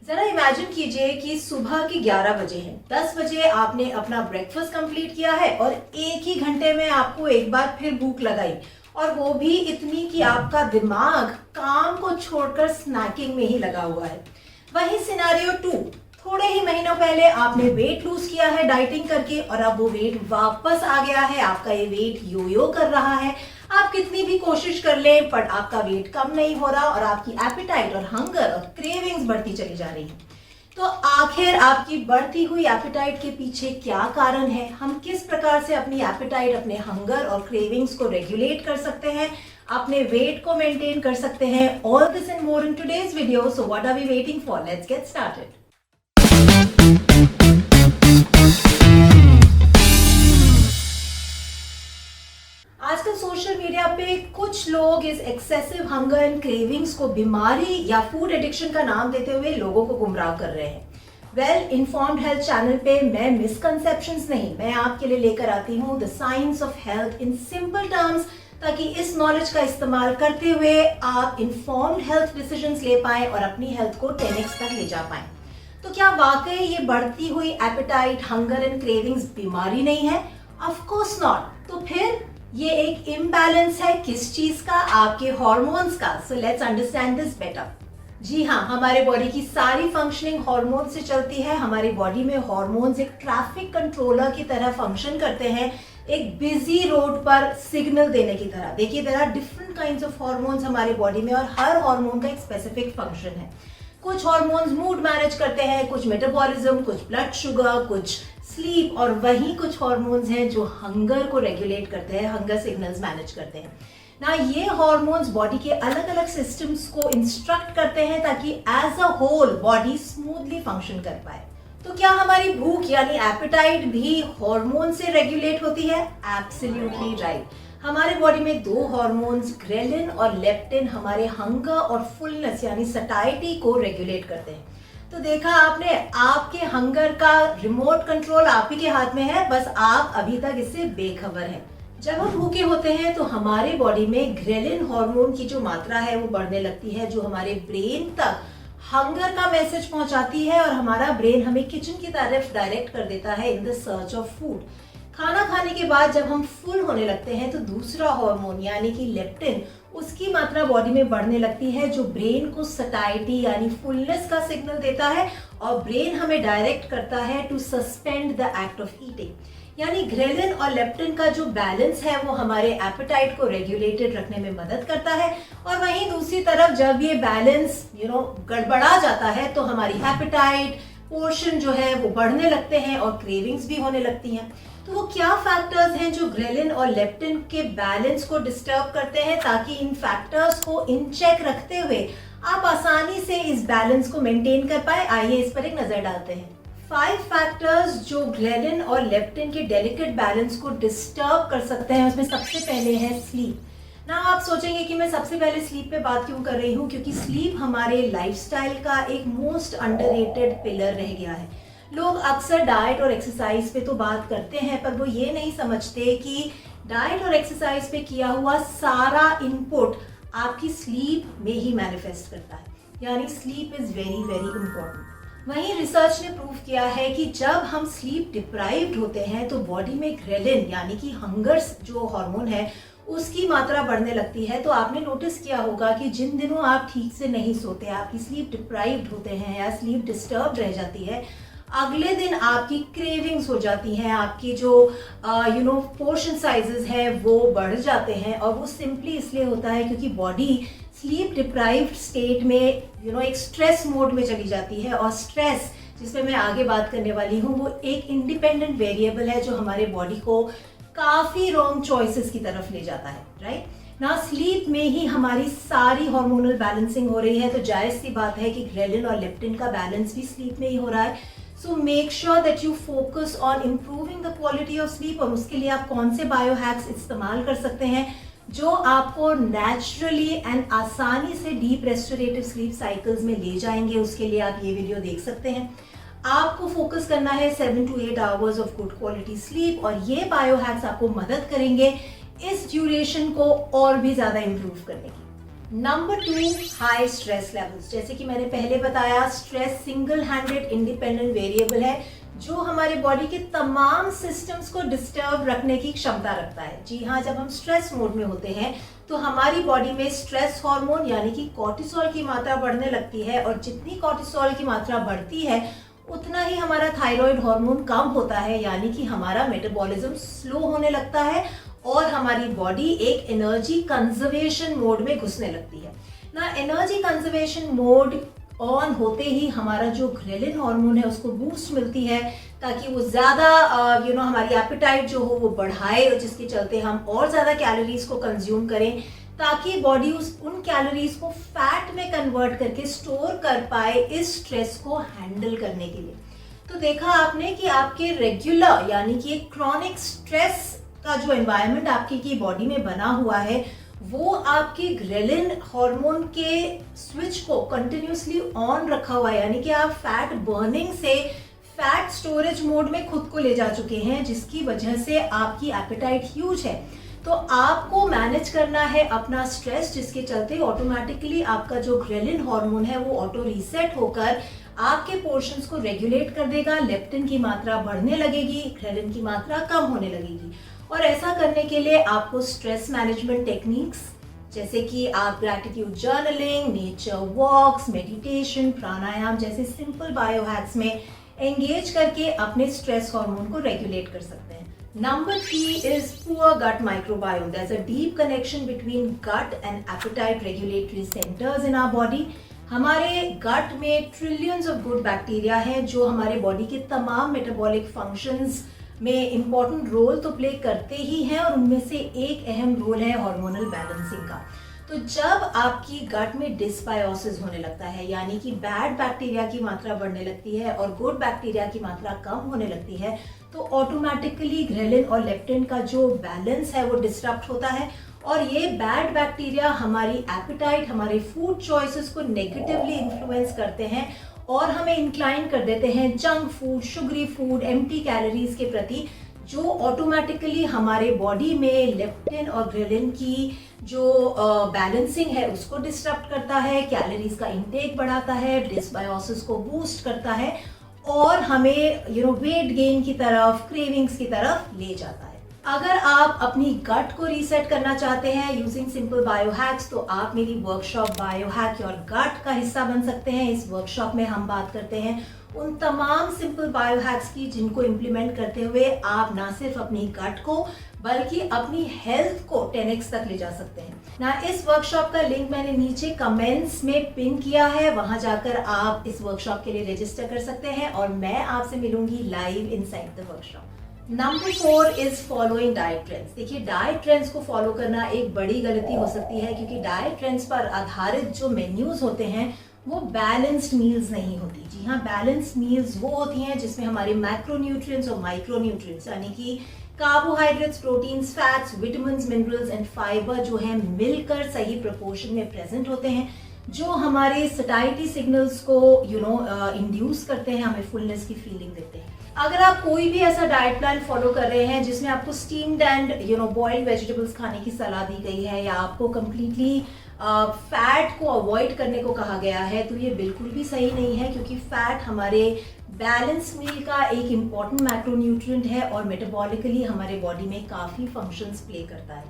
जरा इमेजिन कीजिए कि सुबह के 11 बजे हैं, 10 बजे आपने अपना ब्रेकफास्ट कंप्लीट किया है और एक ही घंटे में आपको एक बार फिर भूख लगाई, और वो भी इतनी कि आपका दिमाग काम को छोड़कर स्नैकिंग में ही लगा हुआ है। वही सिनेरियो 2, थोड़े ही महीनों पहले आपने वेट लूज किया है डाइटिंग करके और अब वो वेट वापस आ गया है, आपका ये वेट योयो कर रहा है। आप कितनी भी कोशिश कर लें पर आपका वेट कम नहीं हो रहा और आपकी एपेटाइट और हंगर और क्रेविंग्स बढ़ती चली जा रही है। तो आखिर आपकी बढ़ती हुई एपेटाइट के पीछे क्या कारण है? हम किस प्रकार से अपनी एपेटाइट, अपने हंगर और क्रेविंग्स को रेगुलेट कर सकते हैं, अपने वेट को मेंटेन कर सकते हैं? All this and more in today's video, so what are we waiting for? Let's get started. आजकल सोशल मीडिया पे कुछ लोग इस एक्सेसिव हंगर एंड क्रेविंग्स को बीमारी या फूड एडिक्शन का नाम देते हुए लोगों को गुमराह कर रहे हैं। वेल इन्फॉर्म्ड हेल्थ चैनल पे मैं मिसकंसेप्शंस नहीं, मैं आपके लिए लेकर आती हूँ the science of health in simple terms, ताकि इस नॉलेज का इस्तेमाल करते हुए आप इन्फॉर्म्ड हेल्थ डिसीजंस ले पाएं और अपनी हेल्थ को 10x तक ले जा पाएं। तो क्या वाकई ये बढ़ती हुई एपेटाइट, हंगर एंड क्रेविंग्स बीमारी नहीं है? Of course not. तो फिर ये एक इम्बैलेंस है किस चीज का? आपके हार्मोन्स का। So let's understand this better. जी हाँ, हमारे बॉडी की सारी फंक्शनिंग हार्मोन से चलती है। हमारी बॉडी में हार्मोन्स एक ट्रैफिक कंट्रोलर की तरह फंक्शन करते हैं, एक बिजी रोड पर सिग्नल देने की तरह। देखिए, there are different kinds of hormones हमारी बॉडी में और हर हार्मोन का एक स्पेसिफिक फंक्शन है। कुछ हार्मोन्स मूड मैनेज करते हैं, कुछ मेटाबॉलिज्म, कुछ ब्लड शुगर, कुछ स्लीप, और वहीं कुछ हार्मोन्स हैं जो हंगर को रेगुलेट करते हैं, हंगर सिग्नल्स मैनेज करते हैं ना। ये हार्मोन्स बॉडी के अलग अलग सिस्टम्स को इंस्ट्रक्ट करते हैं ताकि as a whole body smoothly function कर पाए। तो क्या हमारी भूख यानी एपेटाइट भी हार्मोन से रेगुलेट होती है? Absolutely right. हमारे बॉडी में दो हार्मोन्स ग्रेलिन और लेप्टिन हमारे हंगर और फुलनेस यानी सटाइटी को रेगुलेट करते हैं। तो देखा आपने, आपके हंगर का रिमोट कंट्रोल आप ही के हाथ में है, बस आप अभी तक इससे बेखबर हैं। जब हम भूखे होते हैं तो हमारे बॉडी में ग्रेलिन हार्मोन की जो मात्रा है वो बढ़ने लगती है, जो हमारे ब्रेन तक हंगर का मैसेज पहुंचाती है और हमारा ब्रेन हमें किचन की तरफ डायरेक्ट कर देता है in the search of food. खाना खाने के बाद जब हम फुल होने लगते हैं तो दूसरा हार्मोन यानी कि लेप्टिन, उसकी मात्रा बॉडी में बढ़ने लगती है, जो ब्रेन को सटाइटी यानी फुलनेस का सिग्नल देता है और ब्रेन हमें डायरेक्ट करता है to suspend the act of eating. यानी ग्रेलिन और लेप्टिन का जो बैलेंस है वो हमारे एपेटाइट को रेगुलेटेड रखने में मदद करता है, और वहीं दूसरी तरफ जब ये बैलेंस गड़बड़ा जाता है तो हमारी एपेटाइट, पोर्शन जो है वो बढ़ने लगते हैं और क्रेविंग्स भी होने लगती हैं। तो वो क्या फैक्टर्स हैं जो ग्रेलिन और लेप्टिन के बैलेंस को डिस्टर्ब करते हैं, ताकि इन फैक्टर्स को इन चेक रखते हुए आप आसानी से इस बैलेंस को मेंटेन कर पाए? आइए इस पर एक नजर डालते हैं। 5 फैक्टर्स जो ग्रेलिन और लेप्टिन के डेलिकेट बैलेंस को डिस्टर्ब कर सकते हैं, उसमें सबसे पहले है स्लीप। ना आप सोचेंगे कि मैं सबसे पहले स्लीप पे बात क्यों कर रही हूँ, क्योंकि स्लीप हमारे लाइफस्टाइल का एक मोस्ट अंडररेटेड पिलर रह गया है। लोग अक्सर डाइट और एक्सरसाइज पे तो बात करते हैं, पर वो ये नहीं समझते कि डाइट और एक्सरसाइज पे किया हुआ सारा इनपुट आपकी स्लीप में ही मैनिफेस्ट करता है, यानी sleep is very very important. वहीं रिसर्च ने प्रूव किया है कि जब हम स्लीप डिप्राइव्ड होते हैं तो बॉडी में ग्रेलिन यानी कि हंगर जो हार्मोन है उसकी मात्रा बढ़ने लगती है। तो आपने नोटिस किया होगा कि जिन दिनों आप ठीक से नहीं सोते, आपकी स्लीप डिप्राइव्ड होते हैं या स्लीप डिस्टर्ब रह जाती है, अगले दिन आपकी क्रेविंग्स हो जाती हैं, आपकी जो पोर्शन साइजेस है वो बढ़ जाते हैं, और वो सिंपली इसलिए होता है क्योंकि बॉडी स्लीप डिप्राइव्ड स्टेट में एक स्ट्रेस मोड में चली जाती है, और स्ट्रेस, जिसमें मैं आगे बात करने वाली हूँ, वो एक इंडिपेंडेंट वेरिएबल है जो हमारे बॉडी को काफी रॉन्ग चॉइसेस की तरफ ले जाता है, राइट ना। स्लीप में ही हमारी सारी हार्मोनल बैलेंसिंग हो रही है, तो जायज सी बात है कि ग्रेलिन और लेप्टिन का बैलेंस भी स्लीप में ही हो रहा है। So make sure that you focus on improving the quality of sleep, और उसके लिए आप कौन से बायो हैक्स इस्तेमाल कर सकते हैं जो आपको नेचुरली एंड आसानी से डीप रेस्टोरेटिव स्लीप साइकिल्स में ले जाएंगे। उसके लिए आप ये वीडियो देख सकते हैं। आपको फोकस करना है 7 to 8 hours of good quality sleep, और ये बायो हैक्स आपको मदद करेंगे इस ड्यूरेशन को और भी ज्यादा इम्प्रूव करने की। Number 2, high stress levels. जैसे कि मैंने पहले बताया, stress single handed independent variable है जो हमारे बॉडी के तमाम सिस्टम्स को डिस्टर्ब रखने की क्षमता रखता है। जी हाँ, जब हम स्ट्रेस मोड में होते हैं तो हमारी बॉडी में स्ट्रेस हार्मोन यानी कि कॉर्टिसोल की मात्रा बढ़ने लगती है, और जितनी कॉर्टिसोल की मात्रा बढ़ती है उतना ही हमारा थायराइड हार्मोन कम होता है, यानी कि हमारा मेटाबॉलिज्म स्लो होने लगता है और हमारी बॉडी एक एनर्जी कंजर्वेशन मोड में घुसने लगती है ना। एनर्जी कंजर्वेशन मोड ऑन होते ही हमारा जो ग्रेलिन हार्मोन है उसको बूस्ट मिलती है, ताकि वो ज़्यादा हमारी एपेटाइट जो हो वो बढ़ाए, और जिसके चलते हम और ज़्यादा कैलोरीज को कंज्यूम करें, ताकि बॉडी उन कैलोरीज को फैट में कन्वर्ट करके स्टोर कर पाए इस स्ट्रेस को हैंडल करने के लिए। तो देखा आपने कि आपके रेगुलर यानी कि एक क्रॉनिक स्ट्रेस का जो एनवायरनमेंट आपकी की बॉडी में बना हुआ है वो आपके ग्रेलिन हार्मोन के स्विच को कंटिन्यूसली ऑन रखा हुआ है, यानी कि आप फैट बर्निंग से फैट स्टोरेज मोड में खुद को ले जा चुके हैं, जिसकी वजह से आपकी एपेटाइट ह्यूज है। तो आपको मैनेज करना है अपना स्ट्रेस, जिसके चलते ऑटोमेटिकली आपका जो ग्रेलिन हार्मोन है वो ऑटो रीसेट होकर आपके पोर्शंस को रेगुलेट कर देगा, लेप्टिन की मात्रा बढ़ने लगेगी, ग्रेलिन की मात्रा कम होने लगेगी। और ऐसा करने के लिए आपको स्ट्रेस मैनेजमेंट टेक्निक्स जैसे कि आप gratitude journaling, nature walks, meditation, pranayama जैसे सिंपल बायो हैक्स में एंगेज करके अपने स्ट्रेस हार्मोन को रेगुलेट कर सकते हैं। Number 3 is poor gut microbiome. There is a deep connection between gut and appetite regulatory centres in our body. हमारे gut में ट्रिलियंस ऑफ गुड बैक्टीरिया हैं जो हमारे बॉडी के तमाम मेटाबॉलिक फंक्शंस में इम्पॉर्टेंट रोल तो प्ले करते ही हैं, और उनमें से एक अहम रोल है हार्मोनल बैलेंसिंग का। तो जब आपकी गट में डिस्बायोसिस होने लगता है, यानी कि बैड बैक्टीरिया की मात्रा बढ़ने लगती है और गुड बैक्टीरिया की मात्रा कम होने लगती है, तो ऑटोमेटिकली ग्रेलिन और लेप्टिन का जो बैलेंस है वो डिस्टर्ब होता है, और ये बैड बैक्टीरिया हमारी एपेटाइट, हमारे फूड चॉइसेस को नेगेटिवली इन्फ्लुएंस करते हैं और हमें इंक्लाइन कर देते हैं junk food, sugary food, empty calories के प्रति, जो ऑटोमेटिकली हमारे बॉडी में लेप्टिन और ग्रेलिन की जो बैलेंसिंग है उसको डिस्टर्ब करता है, कैलोरीज का इंटेक बढ़ाता है, डिस्बायोसिस को बूस्ट करता है और हमें वेट गेन की तरफ, क्रेविंग्स की तरफ ले जाता है। अगर आप अपनी गट को रीसेट करना चाहते हैं यूजिंग सिंपल बायो हैक्स, तो आप मेरी workshop bio hack your gut का हिस्सा बन सकते हैं। इस वर्कशॉप में हम बात करते हैं उन तमाम सिंपल बायो हैक्स की जिनको इम्प्लीमेंट करते हुए आप ना सिर्फ अपनी गट को बल्कि अपनी हेल्थ को 10x तक ले जा सकते हैं ना। इस वर्कशॉप का लिंक मैंने नीचे कमेंट्स में पिन किया है, वहां जाकर आप इस वर्कशॉप के लिए रजिस्टर कर सकते हैं और मैं आपसे मिलूंगी live inside the workshop. Number 4 is following diet trends. देखिए, डाइट ट्रेंड्स को फॉलो करना एक बड़ी गलती हो सकती है, क्योंकि डाइट ट्रेंड्स पर आधारित जो मेन्यूज होते हैं वो बैलेंस्ड मील्स नहीं होती। जी हाँ, बैलेंस्ड मील्स वो होती हैं जिसमें हमारे मैक्रोन्यूट्रिएंट्स और माइक्रोन्यूट्रिएंट्स यानी कि carbohydrates, proteins, fats, vitamins, minerals and fibre जो है मिलकर सही प्रोपोर्शन में प्रेजेंट होते हैं, जो हमारे सटाइटी सिग्नल्स को इंड्यूस करते हैं, हमें फुलनेस की फीलिंग देते हैं। अगर आप कोई भी ऐसा डाइट प्लान फॉलो कर रहे हैं जिसमें आपको स्टीम्ड एंड बॉइल्ड वेजिटेबल्स खाने की सलाह दी गई है या आपको कम्प्लीटली फैट को अवॉइड करने को कहा गया है, तो ये बिल्कुल भी सही नहीं है, क्योंकि फैट हमारे बैलेंस मील का एक इम्पॉर्टेंट मैक्रोन्यूट्रिएंट है और मेटाबॉलिकली हमारे बॉडी में काफ़ी फंक्शंस प्ले करता है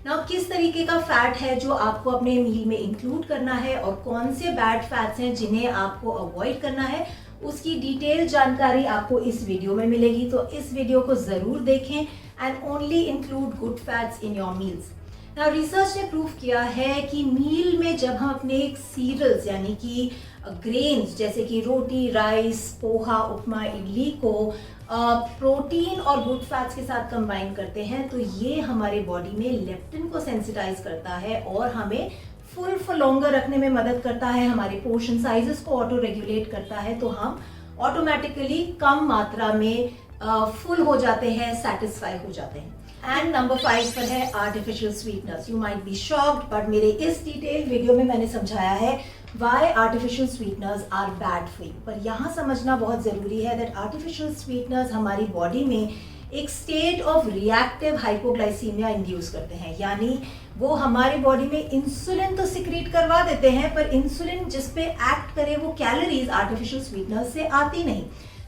ना। किस तरीके का फैट है जो आपको अपने मील में इंक्लूड करना है और कौन से बैड फैट्स हैं जिन्हें आपको अवॉइड करना है, उसकी डिटेल जानकारी आपको इस वीडियो में मिलेगी। तो इस वीडियो को ज़रूर देखें and only include good fats in your meals. Now research ने प्रूव किया है कि मील में जब हम अपने सीरियल्स यानी कि ग्रेन्स जैसे कि रोटी, राइस, पोहा, उपमा, इडली को प्रोटीन और गुड फैट्स के साथ कंबाइन करते हैं, तो ये हमारे बॉडी में लेप्टिन को सेंसिटाइज करता है और हमें फुल फॉर लॉन्गर रखने में मदद करता है, हमारे पोर्शन साइजेस को ऑटो रेगुलेट करता है, तो हम ऑटोमेटिकली कम मात्रा में फुल हो जाते हैं, सेटिस्फाई हो जाते हैं। एंड नंबर 5 पर है artificial sweeteners. You might be shocked, but मेरे इस डिटेल वीडियो में मैंने समझाया है why artificial sweeteners are bad for you. पर यहाँ समझना बहुत ज़रूरी है दैट आर्टिफिशियल स्वीटनर्स हमारी बॉडी में एक state of reactive hypoglycaemia induce करते हैं, यानी वो हमारे बॉडी में इंसुलिन तो सिक्रीट करवा देते हैं, पर इंसुलिन जिस पे एक्ट करे वो कैलोरीज आर्टिफिशियल स्वीटनर से आती नहीं।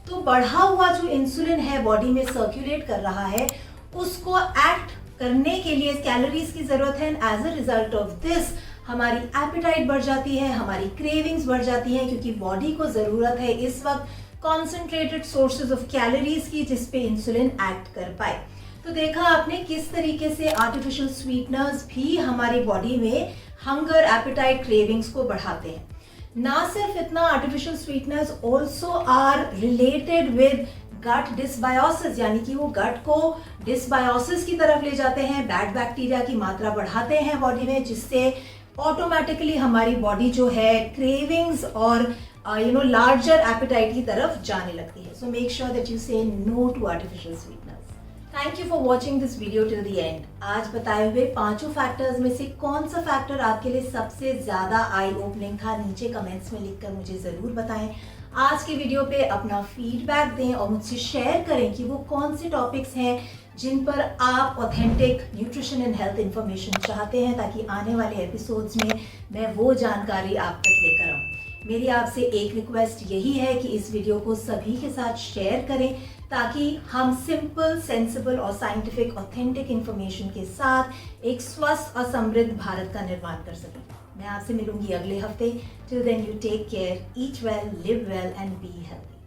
तो बढ़ा हुआ जो इंसुलिन है बॉडी में सर्कुलेट कर रहा है, उसको एक्ट करने के लिए कैलोरीज की जरूरत है। As a result of this हमारी एपेटाइट बढ़ जाती है, हमारी क्रेविंग्स बढ़ जाती हैं, क्योंकि बॉडी को जरूरत है इस वक्त कॉन्सेंट्रेटेड सोर्सेज ऑफ कैलोरीज की जिस पे इंसुलिन एक्ट कर पाए। तो देखा आपने किस तरीके से आर्टिफिशियल स्वीटनर्स भी हमारी बॉडी में हंगर, एपेटाइट, क्रेविंग्स को बढ़ाते हैं। ना सिर्फ इतना, artificial sweeteners also are related with gut dysbiosis, यानी कि वो गट को डिसबायोसिस की तरफ ले जाते हैं, बैड बैक्टीरिया की मात्रा बढ़ाते हैं बॉडी में, जिससे ऑटोमेटिकली हमारी बॉडी जो है क्रेविंग्स और लार्जर एपेटाइट की तरफ जाने लगती है। So make sure that you say no to artificial sweeteners. Thank you for watching this video till the end. आज बताए हुए पांचों फैक्टर्स में से कौन सा फैक्टर आपके लिए सबसे ज्यादा आई ओपनिंग था, नीचे कमेंट्स में लिखकर मुझे जरूर बताएं। आज के वीडियो पे अपना फीडबैक दें और मुझसे शेयर करें कि वो कौन से टॉपिक्स हैं जिन पर आप authentic nutrition and health information चाहते हैं, ताकि आने वाले एपिसोड्स में मैं वो जानकारी आप तक लेकर आऊँ। मेरी आपसे एक रिक्वेस्ट यही है कि इस वीडियो को सभी के साथ शेयर करें, ताकि हम सिंपल, सेंसिबल और साइंटिफिक ऑथेंटिक इंफॉर्मेशन के साथ एक स्वस्थ और समृद्ध भारत का निर्माण कर सकें। मैं आपसे मिलूंगी अगले हफ्ते। Till then you take care, eat well, live well and be healthy.